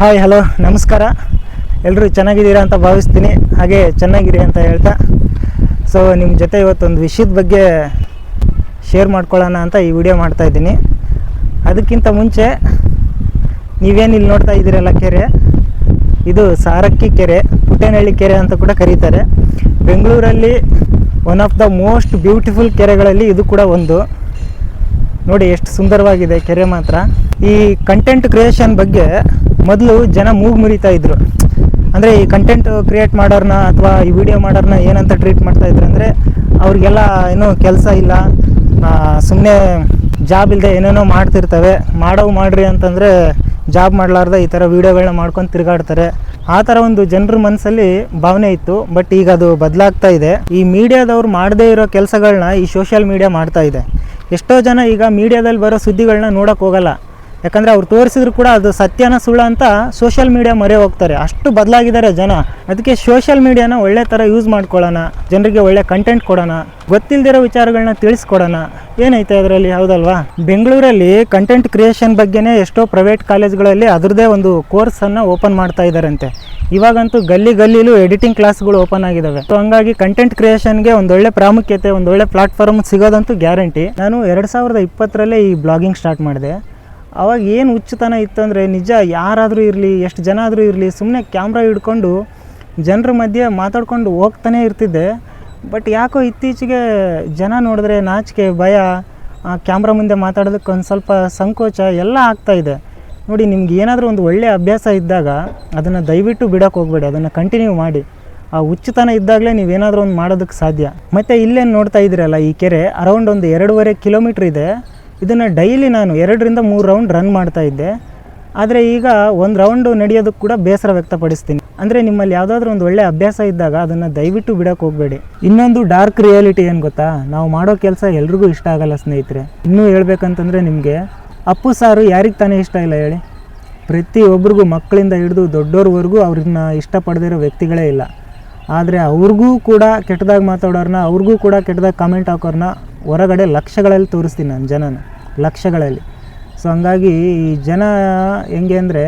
Hi hello ನಮಸ್ಕಾರ. ಎಲ್ಲರೂ ಚೆನ್ನಾಗಿದ್ದೀರಾ ಅಂತ ಭಾವಿಸ್ತೀನಿ, ಹಾಗೆ ಚೆನ್ನಾಗಿರಿ ಅಂತ ಹೇಳ್ತಾ ನಿಮ್ಮ ಜೊತೆ ಇವತ್ತೊಂದು ವಿಷಯದ ಬಗ್ಗೆ ಶೇರ್ ಮಾಡ್ಕೊಳ್ಳೋಣ ಅಂತ ಈ ವಿಡಿಯೋ ಮಾಡ್ತಾಯಿದ್ದೀನಿ. ಅದಕ್ಕಿಂತ ಮುಂಚೆ ನೀವೇನು ಇಲ್ಲಿ ನೋಡ್ತಾ ಇದ್ದೀರಲ್ಲ ಕೆರೆ, ಇದು ಸಾರಕ್ಕಿ ಕೆರೆ, ಪುಟ್ಟೇನಹಳ್ಳಿ ಕೆರೆ ಅಂತ ಕೂಡ ಕರೀತಾರೆ. ಬೆಂಗಳೂರಲ್ಲಿ one of the most beautiful ಕೆರೆಗಳಲ್ಲಿ ಇದು ಕೂಡ ಒಂದು. ನೋಡಿ ಎಷ್ಟು ಸುಂದರವಾಗಿದೆ ಕೆರೆ ಮಾತ್ರ. ಈ ಕಂಟೆಂಟ್ ಕ್ರಿಯೇಷನ್ ಬಗ್ಗೆ ಮೊದಲು ಜನ ಮೂಗು ಮುರಿತಾ ಇದ್ರು. ಅಂದರೆ ಈ ಕಂಟೆಂಟ್ ಕ್ರಿಯೇಟ್ ಮಾಡೋರನ್ನ ಅಥವಾ ಈ ವಿಡಿಯೋ ಮಾಡೋರನ್ನ ಏನಂತ ಟ್ರೀಟ್ ಮಾಡ್ತಾಯಿದ್ರು ಅಂದರೆ, ಅವ್ರಿಗೆಲ್ಲ ಏನೋ ಕೆಲಸ ಇಲ್ಲ, ಸುಮ್ಮನೆ ಜಾಬ್ ಇಲ್ಲದೆ ಏನೇನೋ ಮಾಡ್ತಿರ್ತವೆ, ಮಾಡ್ರಿ ಅಂತಂದರೆ ಜಾಬ್ ಮಾಡಲಾರ್ದೆ ಈ ಥರ ವೀಡಿಯೋಗಳನ್ನ ಮಾಡ್ಕೊಂಡು ತಿರುಗಾಡ್ತಾರೆ. ಆ ಥರ ಒಂದು ಜನರ ಮನಸ್ಸಲ್ಲಿ ಭಾವನೆ ಇತ್ತು. ಬಟ್ ಈಗ ಅದು ಬದಲಾಗ್ತಾ ಇದೆ. ಈ ಮೀಡಿಯಾದವ್ರು ಮಾಡದೇ ಇರೋ ಕೆಲಸಗಳನ್ನ ಈ ಸೋಷಿಯಲ್ ಮೀಡಿಯಾ ಮಾಡ್ತಾ ಇದೆ. ಎಷ್ಟೋ ಜನ ಈಗ ಮೀಡಿಯಾದಲ್ಲಿ ಬರೋ ಸುದ್ದಿಗಳನ್ನ ನೋಡೋಕ್ಕೆ ಹೋಗಲ್ಲ, ಯಾಕಂದರೆ ಅವ್ರು ತೋರಿಸಿದ್ರು ಕೂಡ ಅದು ಸತ್ಯನ ಸುಳ್ಳು ಅಂತ ಸೋಷಿಯಲ್ ಮೀಡಿಯಾ ಮೊರೆ ಹೋಗ್ತಾರೆ. ಅಷ್ಟು ಬದಲಾಗಿದ್ದಾರೆ ಜನ. ಅದಕ್ಕೆ ಸೋಷಿಯಲ್ ಮೀಡಿಯಾನ ಒಳ್ಳೆ ಥರ ಯೂಸ್ ಮಾಡ್ಕೊಳ್ಳೋಣ, ಜನರಿಗೆ ಒಳ್ಳೆ ಕಂಟೆಂಟ್ ಕೊಡೋಣ, ಗೊತ್ತಿಲ್ಲದಿರೋ ವಿಚಾರಗಳನ್ನ ತಿಳಿಸ್ಕೊಡೋಣ. ಏನೈತೆ ಅದರಲ್ಲಿ, ಹೌದಲ್ವಾ? ಬೆಂಗಳೂರಲ್ಲಿ ಕಂಟೆಂಟ್ ಕ್ರಿಯೇಷನ್ ಬಗ್ಗೆನೇ ಎಷ್ಟೋ ಪ್ರೈವೇಟ್ ಕಾಲೇಜ್ಗಳಲ್ಲಿ ಅದರದ್ದೇ ಒಂದು ಕೋರ್ಸನ್ನು ಓಪನ್ ಮಾಡ್ತಾ ಇದ್ದಾರಂತೆ. ಇವಾಗಂತೂ ಗಲ್ಲಿಲೂ ಎಡಿಟಿಂಗ್ ಕ್ಲಾಸ್ಗಳು ಓಪನ್ ಆಗಿದ್ದಾವೆ. ಸೊ ಹಂಗಾಗಿ ಕಂಟೆಂಟ್ ಕ್ರಿಯೇಷನ್ಗೆ ಒಂದೊಳ್ಳೆ ಪ್ರಾಮುಖ್ಯತೆ, ಒಂದೊಳ್ಳೆ ಪ್ಲಾಟ್ಫಾರ್ಮ್ ಸಿಗೋದಂತೂ ಗ್ಯಾರಂಟಿ. ನಾನು 2020ರಲ್ಲೇ ಈ ಬ್ಲಾಗಿಂಗ್ ಸ್ಟಾರ್ಟ್ ಮಾಡಿದೆ. ಅವಾಗ ಏನು ಹುಚ್ಚುತನ ಇತ್ತು ಅಂದರೆ, ನಿಜ ಯಾರಾದರೂ ಇರಲಿ, ಎಷ್ಟು ಜನ ಆದರೂ ಇರಲಿ, ಸುಮ್ಮನೆ ಕ್ಯಾಮ್ರಾ ಹಿಡ್ಕೊಂಡು ಜನರ ಮಧ್ಯೆ ಮಾತಾಡ್ಕೊಂಡು ಹೋಗ್ತಾನೆ ಇರ್ತಿದ್ದೆ. ಬಟ್ ಯಾಕೋ ಇತ್ತೀಚೆಗೆ ಜನ ನೋಡಿದ್ರೆ ನಾಚಿಕೆ, ಭಯ, ಕ್ಯಾಮ್ರಾ ಮುಂದೆ ಮಾತಾಡೋದಕ್ಕೆ ಒಂದು ಸ್ವಲ್ಪ ಸಂಕೋಚ ಎಲ್ಲ ಆಗ್ತಾಯಿದೆ. ನೋಡಿ, ನಿಮ್ಗೆ ಏನಾದರೂ ಒಂದು ಒಳ್ಳೆಯ ಅಭ್ಯಾಸ ಇದ್ದಾಗ ಅದನ್ನು ದಯವಿಟ್ಟು ಬಿಡೋಕ್ಕೆ ಹೋಗಬೇಡಿ, ಅದನ್ನು ಕಂಟಿನ್ಯೂ ಮಾಡಿ. ಆ ಹುಚ್ಚುತನ ಇದ್ದಾಗಲೇ ನೀವೇನಾದರೂ ಒಂದು ಮಾಡೋದಕ್ಕೆ ಸಾಧ್ಯ. ಮತ್ತು ಇಲ್ಲೇನು ನೋಡ್ತಾ ಇದ್ದೀರಲ್ಲ, ಈ ಕೆರೆ ಅರೌಂಡ್ ಒಂದು 2.5 ಕಿಲೋಮೀಟ್ರ್ ಇದೆ. ಇದನ್ನು ಡೈಲಿ ನಾನು 2 ರಿಂದ 3 ರೌಂಡ್ ರನ್ ಮಾಡ್ತಾ ಇದ್ದೆ. ಆದರೆ ಈಗ 1 ರೌಂಡು ನಡೆಯೋದಕ್ಕೆ ಕೂಡ ಬೇಸರ ವ್ಯಕ್ತಪಡಿಸ್ತೀನಿ. ಅಂದರೆ ನಿಮ್ಮಲ್ಲಿ ಯಾವುದಾದ್ರೂ ಒಂದು ಒಳ್ಳೆಯ ಅಭ್ಯಾಸ ಇದ್ದಾಗ ಅದನ್ನು ದಯವಿಟ್ಟು ಬಿಡೋಕ್ಕೆ ಹೋಗಬೇಡಿ. ಇನ್ನೊಂದು ಡಾರ್ಕ್ ರಿಯಾಲಿಟಿ ಏನು ಗೊತ್ತಾ, ನಾವು ಮಾಡೋ ಕೆಲಸ ಎಲ್ರಿಗೂ ಇಷ್ಟ ಆಗಲ್ಲ ಸ್ನೇಹಿತರೆ. ಇನ್ನೂ ಹೇಳ್ಬೇಕಂತಂದರೆ, ನಿಮಗೆ ಅಪ್ಪು ಸಾರು ಯಾರಿಗೆ ತಾನೇ ಇಷ್ಟ ಇಲ್ಲ ಹೇಳಿ? ಪ್ರತಿಯೊಬ್ಬರಿಗೂ, ಮಕ್ಕಳಿಂದ ಹಿಡಿದು ದೊಡ್ಡೋರ್ವರೆಗೂ ಅವ್ರನ್ನ ಇಷ್ಟಪಡದಿರೋ ವ್ಯಕ್ತಿಗಳೇ ಇಲ್ಲ. ಆದರೆ ಅವ್ರಿಗೂ ಕೂಡ ಕೆಟ್ಟದಾಗಿ ಮಾತಾಡೋರನ್ನ, ಅವ್ರಿಗೂ ಕೂಡ ಕೆಟ್ಟದಾಗಿ ಕಾಮೆಂಟ್ ಹಾಕೋರನ್ನ ಹೊರಗಡೆ ಲಕ್ಷಗಳಲ್ಲಿ ತೋರಿಸ್ತೀನಿ ನಾನು, ಜನನ ಲಕ್ಷಗಳಲ್ಲಿ. ಸೊ ಹಂಗಾಗಿ ಈ ಜನ ಹೆಂಗೆ ಅಂದರೆ,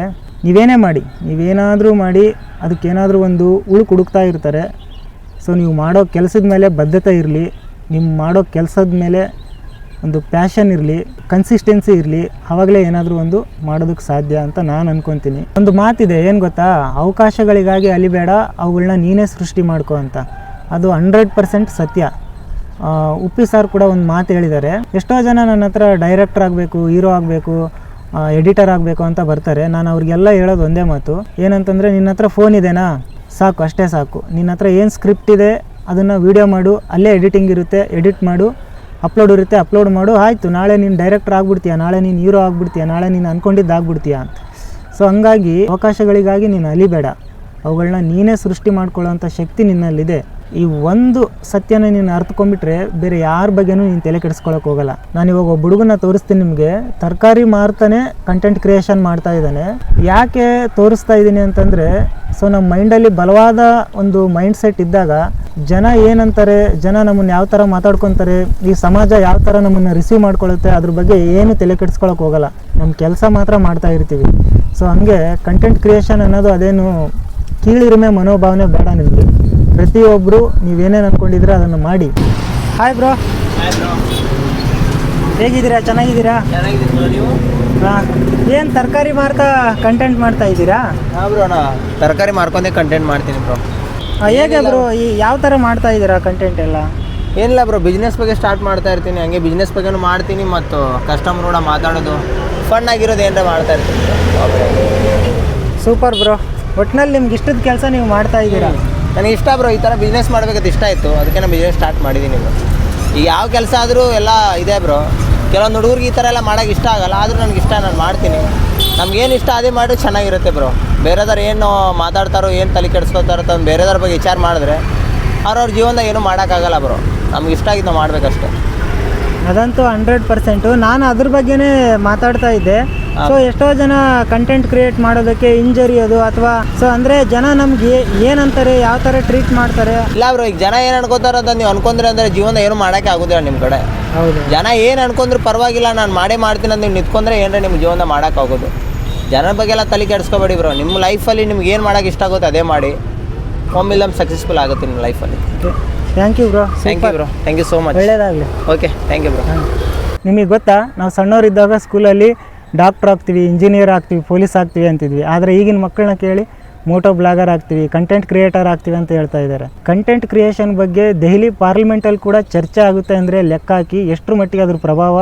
ನೀವೇನಾದರೂ ಮಾಡಿ ಅದಕ್ಕೇನಾದರೂ ಒಂದು ಹುಡುಕ್ತಾ ಇರ್ತಾರೆ. ಸೊ ನೀವು ಮಾಡೋ ಕೆಲಸದ ಮೇಲೆ ಬದ್ಧತೆ ಇರಲಿ, ನಿಮ್ಮ ಮಾಡೋ ಕೆಲಸದ ಮೇಲೆ ಒಂದು ಪ್ಯಾಷನ್ ಇರಲಿ, ಕನ್ಸಿಸ್ಟೆನ್ಸಿ ಇರಲಿ, ಆವಾಗಲೇ ಏನಾದರೂ ಒಂದು ಮಾಡೋದಕ್ಕೆ ಸಾಧ್ಯ ಅಂತ ನಾನು ಅಂದ್ಕೊತೀನಿ. ಒಂದು ಮಾತಿದೆ, ಏನು ಗೊತ್ತಾ, ಅವಕಾಶಗಳಿಗಾಗಿ ಅಲಿಬೇಡ, ಅವುಗಳನ್ನ ನೀನೇ ಸೃಷ್ಟಿ ಮಾಡ್ಕೋ ಅಂತ. ಅದು 100% ಸತ್ಯ. ಉಪ್ಪಿ ಸಾರ್ ಕೂಡ ಒಂದು ಮಾತು ಹೇಳಿದ್ದಾರೆ. ಎಷ್ಟೋ ಜನ ನನ್ನ ಹತ್ರ ಡೈರೆಕ್ಟರ್ ಆಗಬೇಕು, ಹೀರೋ ಆಗಬೇಕು, ಎಡಿಟರ್ ಆಗಬೇಕು ಅಂತ ಬರ್ತಾರೆ. ನಾನು ಅವ್ರಿಗೆಲ್ಲ ಹೇಳೋದು ಒಂದೇ ಮಾತು, ಏನಂತಂದರೆ, ನಿನ್ನ ಹತ್ರ ಫೋನ್ ಇದೆನಾ, ಸಾಕು, ಅಷ್ಟೇ ಸಾಕು. ನಿನ್ನ ಹತ್ರ ಏನು ಸ್ಕ್ರಿಪ್ಟ್ ಇದೆ ಅದನ್ನು ವೀಡಿಯೋ ಮಾಡು, ಅಲ್ಲೇ ಎಡಿಟಿಂಗ್ ಇರುತ್ತೆ, ಎಡಿಟ್ ಮಾಡು, ಅಪ್ಲೋಡ್ ಇರುತ್ತೆ, ಅಪ್ಲೋಡ್ ಮಾಡು, ಆಯಿತು. ನಾಳೆ ನೀನು ಡೈರೆಕ್ಟರ್ ಆಗ್ಬಿಡ್ತೀಯ, ನಾಳೆ ನೀನು ಹೀರೋ ಆಗ್ಬಿಡ್ತೀಯ, ನಾಳೆ ನೀನು ಅಂದ್ಕೊಂಡಿದ್ದು ಆಗ್ಬಿಡ್ತೀಯ ಅಂತ. ಸೊ ಹಂಗಾಗಿ ಅವಕಾಶಗಳಿಗಾಗಿ ನೀನು ಅಲಿಬೇಡ, ಅವುಗಳನ್ನ ನೀನೇ ಸೃಷ್ಟಿ ಮಾಡ್ಕೊಳ್ಳೋವಂಥ ಶಕ್ತಿ ನಿನ್ನಲ್ಲಿದೆ. ಈ ಒಂದು ಸತ್ಯನ ನೀನು ಅರ್ಥಕೊಂಡ್ಬಿಟ್ರೆ ಬೇರೆ ಯಾರ ಬಗ್ಗೆನೂ ನೀನು ತಲೆ ಕೆಡಿಸ್ಕೊಳ್ಳೋಕೆ ಹೋಗಲ್ಲ. ನಾನು ಇವಾಗ ಒಬ್ಬ ಹುಡುಗನ ತೋರಿಸ್ತೀನಿ ನಿಮಗೆ, ತರಕಾರಿ ಮಾರ್ತಾನೆ ಕಂಟೆಂಟ್ ಕ್ರಿಯೇಷನ್ ಮಾಡ್ತಾ ಇದ್ದಾನೆ. ಯಾಕೆ ತೋರಿಸ್ತಾ ಇದ್ದೀನಿ ಅಂತಂದರೆ, ಸೊ ನಮ್ಮ ಮೈಂಡಲ್ಲಿ ಬಲವಾದ ಒಂದು ಮೈಂಡ್ ಸೆಟ್ ಇದ್ದಾಗ ಜನ ಏನಂತಾರೆ, ಜನ ನಮ್ಮನ್ನು ಯಾವ ಥರ ಮಾತಾಡ್ಕೊತಾರೆ, ಈ ಸಮಾಜ ಯಾವ ಥರ ನಮ್ಮನ್ನು ರಿಸೀವ್ ಮಾಡ್ಕೊಳ್ಳುತ್ತೆ, ಅದ್ರ ಬಗ್ಗೆ ಏನು ತಲೆ ಕೆಡಿಸ್ಕೊಳ್ಳೋಕೆ ಹೋಗಲ್ಲ. ನಮ್ಮ ಕೆಲಸ ಮಾತ್ರ ಮಾಡ್ತಾ ಇರ್ತೀವಿ. ಸೊ ಹಂಗೆ ಕಂಟೆಂಟ್ ಕ್ರಿಯೇಷನ್ ಅನ್ನೋದು ಅದೇನು ಕೀಳಿರಿಮೆ ಮನೋಭಾವನೆ ಬೇಡ ನಿಮಗೆ. ಪ್ರತಿಯೊಬ್ಬರು ನೀವೇನೇನು ಅಂದ್ಕೊಂಡಿದ್ರೆ ಅದನ್ನು ಮಾಡಿ. Hi bro. ಹೇಗಿದ್ದೀರಾ? ಚೆನ್ನಾಗಿದ್ದೀರಾ? ನೀವು? ಹಾಂ. ಏನು ತರಕಾರಿ ಮಾರ್ತಾ ಕಂಟೆಂಟ್ ಮಾಡ್ತಾ ಇದ್ದೀರಾ? ಹಾಂ ಬ್ರೋ, ತರಕಾರಿ ಮಾರ್ಕೊಂಡೇ ಕಂಟೆಂಟ್ ಮಾಡ್ತೀನಿ ಬ್ರೋ. ಹೇಗೆ ಬ್ರೋ, ಈ ಯಾವ ಥರ ಮಾಡ್ತಾ ಇದ್ದೀರಾ ಕಂಟೆಂಟ್ ಎಲ್ಲ? ಏನಿಲ್ಲ ಬ್ರೋ, ಬಿಸ್ನೆಸ್ ಬಗ್ಗೆ ಸ್ಟಾರ್ಟ್ ಮಾಡ್ತಾ ಇರ್ತೀನಿ, ಹಂಗೆ ಬಿಸ್ನೆಸ್ ಬಗ್ಗೆನೂ ಮಾಡ್ತೀನಿ, ಮತ್ತು ಕಸ್ಟಮರ್ ಕೂಡ ಮಾತಾಡೋದು, ಫನ್ ಆಗಿರೋದು ಏನಾರ ಮಾಡ್ತಾ ಇರ್ತೀನಿ. Super bro. ಒಟ್ಟಿನಲ್ಲಿ ನಿಮ್ಗೆ ಇಷ್ಟದ ಕೆಲಸ ನೀವು ಮಾಡ್ತಾ ಇದ್ದೀರಾ. ನನಗೆ ಇಷ್ಟ ಬ್ರೋ, ಈ ಥರ ಬಿಸ್ನೆಸ್ ಮಾಡಬೇಕಂತ ಇಷ್ಟ ಆಯಿತು, ಅದಕ್ಕೆ ನಾನು ಬಿಸ್ನೆಸ್ ಸ್ಟಾರ್ಟ್ ಮಾಡಿದ್ದೀನಿ ಬ್ರೋ. ಈಗ ಯಾವ ಕೆಲಸ ಆದರೂ ಎಲ್ಲ ಇದೆ ಬ್ರೋ. ಕೆಲವೊಂದು ಹುಡುಗರಿಗೆ ಈ ಥರ ಎಲ್ಲ ಮಾಡೋಕ್ಕೆ ಇಷ್ಟ ಆಗಲ್ಲ, ಆದರೂ ನನಗೆ ಇಷ್ಟ, ನಾನು ಮಾಡ್ತೀನಿ. ನಮ್ಗೇನು ಇಷ್ಟ ಅದೇ ಮಾಡಿ ಚೆನ್ನಾಗಿರುತ್ತೆ ಬ್ರೋ. ಬೇರೆದವ್ರು ಏನು ಮಾತಾಡ್ತಾರೋ, ಏನು ತಲೆ ಕೆಡಿಸ್ಕೊತಾರೋ ಅಂತ ಬೇರೆದವ್ರ ಬಗ್ಗೆ ವಿಚಾರ ಮಾಡಿದ್ರೆ ಅವ್ರವ್ರ ಜೀವನದಾಗ ಏನೂ ಮಾಡೋಕ್ಕಾಗಲ್ಲ ಬ್ರೋ. ನಮ್ಗೆ ಇಷ್ಟ ಆಗಿದ್ದು ನಾವು ಮಾಡಬೇಕಷ್ಟೆ. ಅದಂತೂ 100%. ನಾನು ಅದ್ರ ಬಗ್ಗೆನೇ ಮಾತಾಡ್ತಾ ಇದ್ದೆ. ಸೊ ಎಷ್ಟೋ ಜನ ಕಂಟೆಂಟ್ ಕ್ರಿಯೇಟ್ ಮಾಡೋದಕ್ಕೆ ಹಿಂಜರಿಯೋದು, ಅಥವಾ ಸೊ ಅಂದರೆ ಜನ ನಮ್ಗೆ ಏನಂತಾರೆ, ಯಾವ ಥರ ಟ್ರೀಟ್ ಮಾಡ್ತಾರೆ. ಇಲ್ಲ ಬ್ರೋ, ಈಗ ಜನ ಏನು ಅನ್ಕೋತಾರೆ ಅಂತ ನೀವು ಅನ್ಕೊಂಡ್ರೆ ಅಂದರೆ ಜೀವನ ಏನು ಮಾಡೋಕ್ಕೆ ಆಗೋದಿಲ್ಲ ನಿಮ್ಮ ಕಡೆ. ಹೌದು. ಜನ ಏನು ಅನ್ಕೊಂಡ್ರು ಪರವಾಗಿಲ್ಲ, ನಾನು ಮಾಡೇ ಮಾಡ್ತೀನಿ ಅಂತ ನೀವು ನಿಂತ್ಕೊಂಡ್ರೆ ಏನಾರ ನಿಮ್ಮ ಜೀವನ ಮಾಡೋಕ್ಕಾಗೋದು. ಜನರ ಬಗ್ಗೆ ಎಲ್ಲ ತಲೆ ಕೆಡಿಸ್ಕೋಬೇಡಿ ಬ್ರೋ. ನಿಮ್ಮ ಲೈಫಲ್ಲಿ ನಿಮ್ಗೆ ಏನು ಮಾಡೋಕೆ ಇಷ್ಟ ಆಗುತ್ತೆ ಅದೇ ಮಾಡಿ. ಒಮ್ಮಿಲ್ಲ ಸಕ್ಸಸ್ಫುಲ್ ಆಗುತ್ತೆ ನಿಮ್ಮ ಲೈಫಲ್ಲಿ. Okay, thank you bro. Thank you bro, thank you so much. ಒಳ್ಳೆಯದಾಗಲಿ. Okay, thank you bro. ನಿಮಗೆ ಗೊತ್ತಾ, ನಾವು ಸಣ್ಣವರಿದ್ದಾಗ ಸ್ಕೂಲಲ್ಲಿ ಡಾಕ್ಟ್ರ್ ಆಗ್ತೀವಿ, ಇಂಜಿನಿಯರ್ ಆಗ್ತೀವಿ, ಪೊಲೀಸ್ ಆಗ್ತೀವಿ ಅಂತಿದ್ವಿ. ಆದರೆ ಈಗಿನ ಮಕ್ಕಳನ್ನ ಕೇಳಿ ಮೋಟೋ ಬ್ಲಾಗರ್ ಆಗ್ತೀವಿ, ಕಂಟೆಂಟ್ ಕ್ರಿಯೇಟರ್ ಆಗ್ತೀವಿ ಅಂತ ಹೇಳ್ತಾ ಇದ್ದಾರೆ. ಕಂಟೆಂಟ್ ಕ್ರಿಯೇಷನ್ ಬಗ್ಗೆ ದೆಹಲಿ ಪಾರ್ಲಿಮೆಂಟಲ್ಲಿ ಕೂಡ ಚರ್ಚೆ ಆಗುತ್ತೆ ಅಂದರೆ ಲೆಕ್ಕ ಹಾಕಿ ಎಷ್ಟರ ಮಟ್ಟಿಗೆ ಅದ್ರ ಪ್ರಭಾವ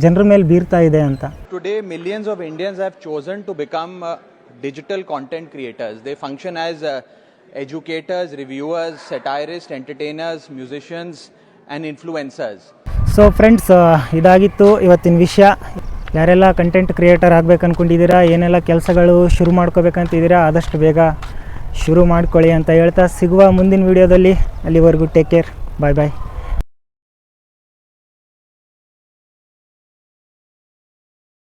ಜನರ ಮೇಲೆ ಬೀರ್ತಾ ಇದೆ ಅಂತ. Today, millions of Indians have chosen to become digital content creators. They function as educators, reviewers, satirists, entertainers, musicians and influencers. So friends, ಇದಾಗಿತ್ತು ಇವತ್ತಿನ ವಿಷಯ. ಯಾರೆಲ್ಲ ಕಂಟೆಂಟ್ ಕ್ರಿಯೇಟರ್ ಆಗಬೇಕು ಅಂದ್ಕೊಂಡಿದ್ದೀರಾ, ಏನೆಲ್ಲ ಕೆಲಸಗಳು ಶುರು ಮಾಡ್ಕೋಬೇಕಂತಿದ್ದೀರಾ, ಆದಷ್ಟು ಬೇಗ ಶುರು ಮಾಡ್ಕೊಳ್ಳಿ ಅಂತ ಹೇಳ್ತಾ ಸಿಗುವ ಮುಂದಿನ ವೀಡಿಯೋದಲ್ಲಿ. ಅಲ್ಲಿವರೆಗೂ ಟೇಕ್ ಕೇರ್, ಬಾಯ್ ಬಾಯ್.